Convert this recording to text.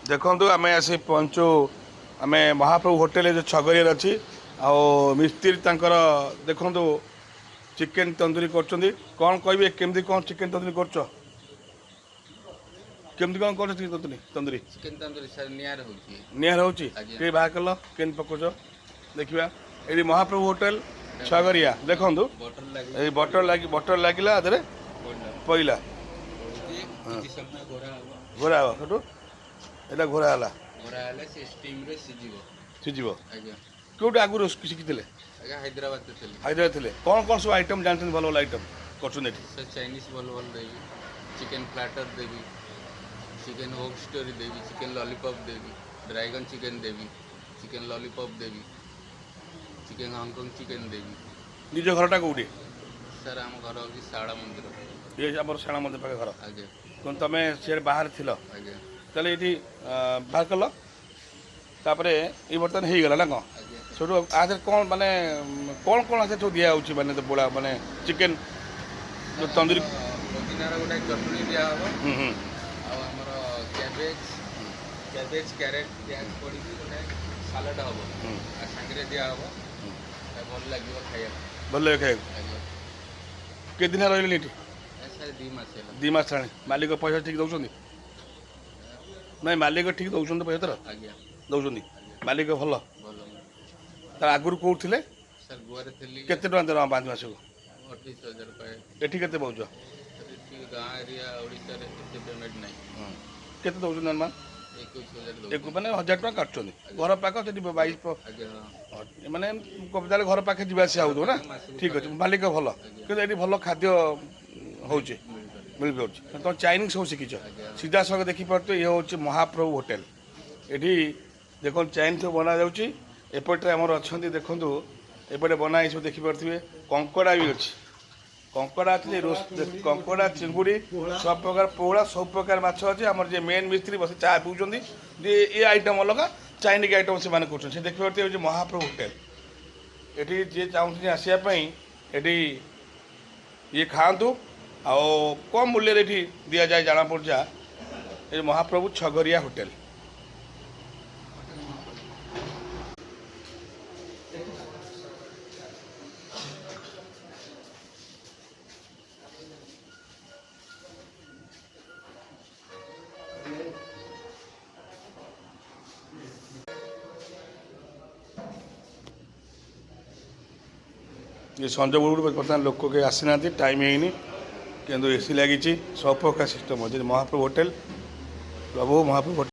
देखो आम आसी पहुँचु आम महाप्रभु होटेल जो छगरिया अच्छी मिस्त्री देखु चिकेन तंदूरी कर कौन कहे केमती कौन चिकेन तंदूरी कर केमती कौन कर tandoori chicken tandoori sir near होची निहार होची के बाहर कल केन पकोच देखा ये महाप्रभु होटेल छगरिया देखु बटर लगी बटर लगिला आधे पईला किछि समय घोरा हम सेठू एटा घोरा है घोरा हले से स्टीम रे सीझ आज्ञा कौटे आगुरी शिखी आज्ञा हैदराबाद थे हैदराबाद थे कौन कौन सब आइटम जानते भल भल आइटम कर सर चाइनीज भल भल देवी चिकेन प्लाटर देवी चिकेन होप स्टोरी देवी चिकेन लॉलीपॉप देवी ड्रैगन चिकेन देवी चिकेन लॉलीपॉप देवी चिकेन हांगकंग चिकेन देवी निज घरटा कौटी सर आम घर होगी शाला मंदिर ये आम शाणा मंदिर पाखे घर आज्ञा कौन तुम सी बाहर थिल आज्ञा ताले ये बाहर कल तापर ये बर्तमान हो गला ना कौन आज्ञा सेठू आधे कौन माने कौन कौन सब दिया माने तो बोला माने चिकेन जो तंदूरी पुदीनार गोटे चटनी दिया हम आमर कैबेज कैरेट प्याज पड़ी गोटे सालाड हम आ सांगे दिया हम भल लगे खाया भल लगे खाए आज्ञा के दिन रही सर 2 मास है 2 मास छाणी मालिक पैसा ठीक दौरान ना मालिक ठीक दौरान पैसा तर आज्ञा दौरान मालिक भल भल तार आगुरी कौट थे सर गुआरे थी केते टଙ୍କା दरमा 5 मास को 28,000 रुपये एठी केते पाउछ गाँ एरिया ओडिशा रे एते पेमेंट नहीं केते दौरान दरमा 21,000 एक माने 1000 टଙ୍କା काटछन घर पाख सेठी 22 आज्ञा माने कविता घर पाखे जीवा आसी आउथो ना ठीक अछि मालिक भल କିନ୍ତୁ एठी भल खाद्य होउचे मिल पाउछ तो चाइनीज सब शिखिछ सीधा सग देखि पारतो ये होउचे महाप्रभु होटेल एठी देखो चाइनीज सब बना जाउची एपटे आमर अछंती देखंतु एपटे बनाई सब देखि पारथिबे कंकड़ा भी अछि कंकड़ा अच्छे कंकड़ा चिंगुड़ी सब प्रकार पोड़ा सब प्रकार माछ अच्छे आम जे मेन मिस्त्री बस चा पिउछंती जे ये आइटम अलग चाइनीज आइटम से माने करछन से देखि पारथिबे जे महाप्रभु होटेल एठी जे चाहूँ आसिया पई एठी ये खातु आ कम मूल्य ये दि जाए जाना पड़ा ये महाप्रभु छगरिया होटेल ये संजय बुड़ बर्तमान लोक के आसी ना टाइम है कि एसी लगी सब प्रकार सिस्टम अच्छे महाप्रभु होटेल प्रभु महाप्रभु